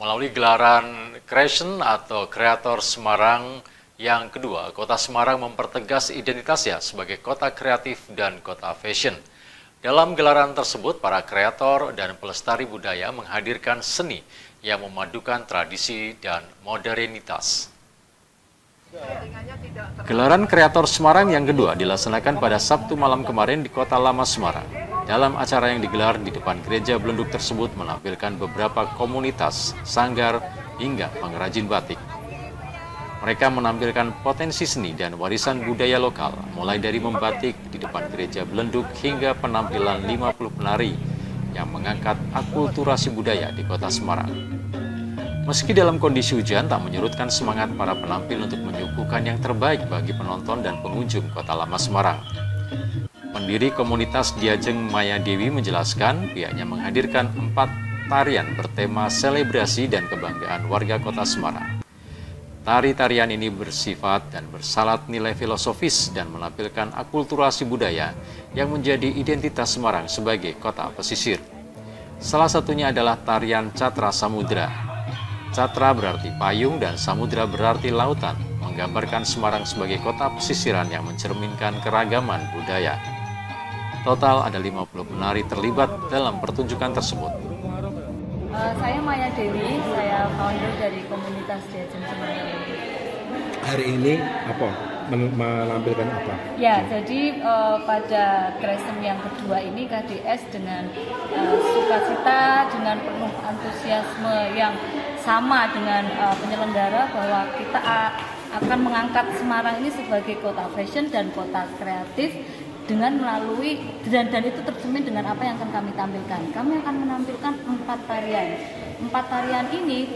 Melalui gelaran Creation atau Kreator Semarang yang kedua, Kota Semarang mempertegas identitasnya sebagai kota kreatif dan kota fashion. Dalam gelaran tersebut, para kreator dan pelestari budaya menghadirkan seni yang memadukan tradisi dan modernitas. Gelaran Kreator Semarang yang kedua dilaksanakan pada Sabtu malam kemarin di Kota Lama Semarang. Dalam acara yang digelar di depan gereja Belenduk tersebut menampilkan beberapa komunitas, sanggar, hingga pengrajin batik. Mereka menampilkan potensi seni dan warisan budaya lokal, mulai dari membatik di depan gereja Belenduk hingga penampilan 50 penari yang mengangkat akulturasi budaya di Kota Semarang. Meski dalam kondisi hujan, tak menyurutkan semangat para penampil untuk menyuguhkan yang terbaik bagi penonton dan pengunjung Kota Lama Semarang. Pendiri komunitas Diajeng Maya Dewi menjelaskan pihaknya menghadirkan 4 tarian bertema selebrasi dan kebanggaan warga Kota Semarang. Tari-tarian ini bersifat dan bersalat nilai filosofis dan menampilkan akulturasi budaya yang menjadi identitas Semarang sebagai kota pesisir. Salah satunya adalah tarian Catra Samudra. Catra berarti payung dan samudra berarti lautan, menggambarkan Semarang sebagai kota pesisiran yang mencerminkan keragaman budaya. Total ada 50 penari terlibat dalam pertunjukan tersebut. Saya Maya Dewi, saya founder dari komunitas Diajeng Semarang. Hari ini apa? Menampilkan apa? Ya, jadi pada Kreation yang kedua ini KDS dengan sukacita, dengan penuh antusiasme yang sama dengan penyelenggara bahwa kita akan mengangkat Semarang ini sebagai kota fashion dan kota kreatif dengan melalui dan itu tercermin dengan apa yang akan kami tampilkan. Kami akan menampilkan 4 tarian. 4 tarian ini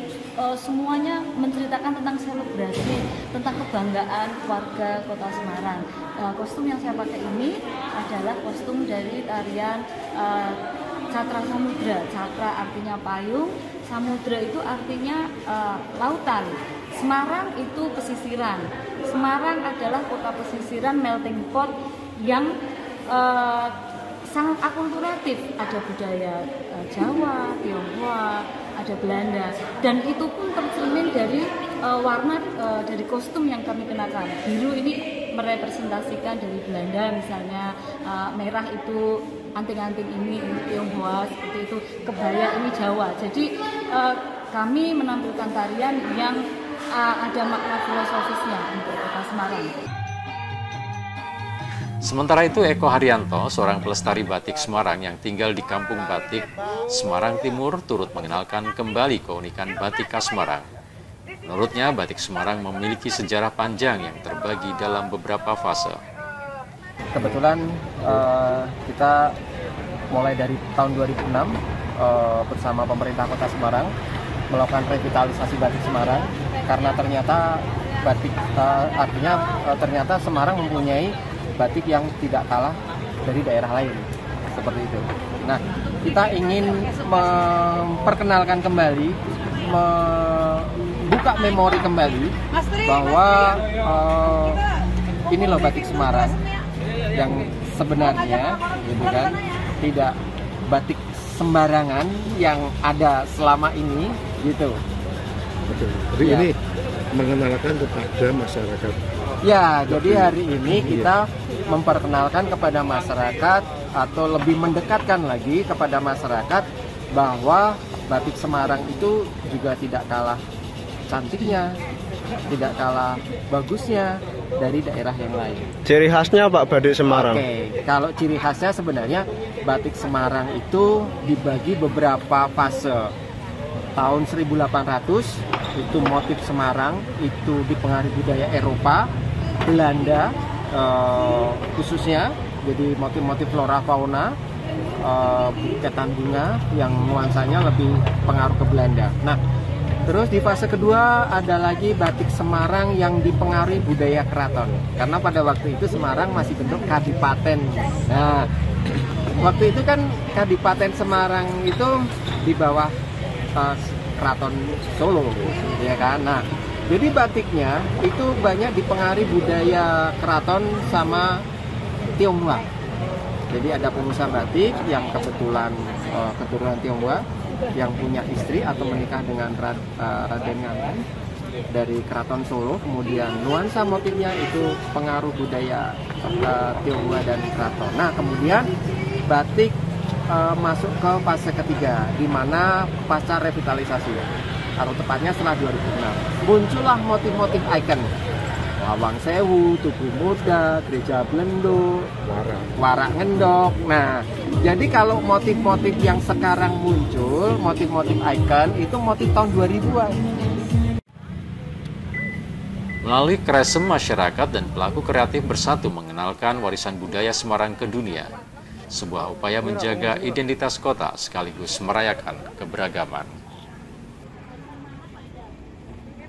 semuanya menceritakan tentang selebrasi, tentang kebanggaan warga Kota Semarang. Kostum yang saya pakai ini adalah kostum dari tarian Catra Samudra. Catra artinya payung, samudra itu artinya lautan. Semarang itu pesisiran. Semarang adalah kota pesisiran, melting pot yang sangat akulturatif. Ada budaya Jawa, Tionghoa, ada Belanda, dan itu pun tercermin dari warna dari kostum yang kami kenakan. Biru ini merepresentasikan dari Belanda, misalnya merah itu anting-anting ini Tionghoa, seperti itu, kebaya ini Jawa. Jadi kami menampilkan tarian yang ada makna filosofisnya untuk Kota Semarang. Sementara itu, Eko Haryanto, seorang pelestari batik Semarang yang tinggal di Kampung Batik, Semarang Timur, turut mengenalkan kembali keunikan batik khas Semarang. Menurutnya, batik Semarang memiliki sejarah panjang yang terbagi dalam beberapa fase. Kebetulan kita mulai dari tahun 2006 bersama pemerintah Kota Semarang melakukan revitalisasi batik Semarang karena ternyata batik ternyata Semarang mempunyai batik yang tidak kalah dari daerah lain, seperti itu. Nah, kita ingin memperkenalkan kembali, membuka memori kembali bahwa ini loh batik Semarang yang sebenarnya, gitu kan, tidak batik sembarangan yang ada selama ini, gitu. Betul. Jadi ya, ini mengenalkan kepada masyarakat. Ya, jadi hari ini kita memperkenalkan kepada masyarakat atau lebih mendekatkan lagi kepada masyarakat bahwa batik Semarang itu juga tidak kalah cantiknya, tidak kalah bagusnya dari daerah yang lain. Ciri khasnya Pak batik Semarang? Oke, kalau ciri khasnya sebenarnya batik Semarang itu dibagi beberapa fase. Tahun 1800 itu motif Semarang itu dipengaruhi budaya Eropa, Belanda khususnya, jadi motif-motif flora fauna, buketan bunga yang nuansanya lebih pengaruh ke Belanda. Nah, terus di fase kedua ada lagi batik Semarang yang dipengaruhi budaya keraton, karena pada waktu itu Semarang masih bentuk kadipaten. Nah, waktu itu kan kadipaten Semarang itu di bawah keraton Solo, ya kan. Nah, jadi batiknya itu banyak dipengaruhi budaya keraton sama Tionghoa. Jadi ada pengusaha batik yang kebetulan keturunan Tionghoa yang punya istri atau menikah dengan Raden Nganteng dari Keraton Solo. Kemudian nuansa motifnya itu pengaruh budaya Tionghoa dan Keraton. Nah, kemudian batik masuk ke fase ketiga, di mana pasca revitalisasi, atau tepatnya setelah 2006, muncullah motif-motif ikon. Lawang Sewu, Tugu Muda, Gereja Blenduk, Warak Ngendok. Nah, jadi kalau motif-motif yang sekarang muncul, motif-motif ikon, itu motif tahun 2000-an. Melalui Kresem, masyarakat dan pelaku kreatif bersatu mengenalkan warisan budaya Semarang ke dunia. Sebuah upaya menjaga identitas kota sekaligus merayakan keberagaman.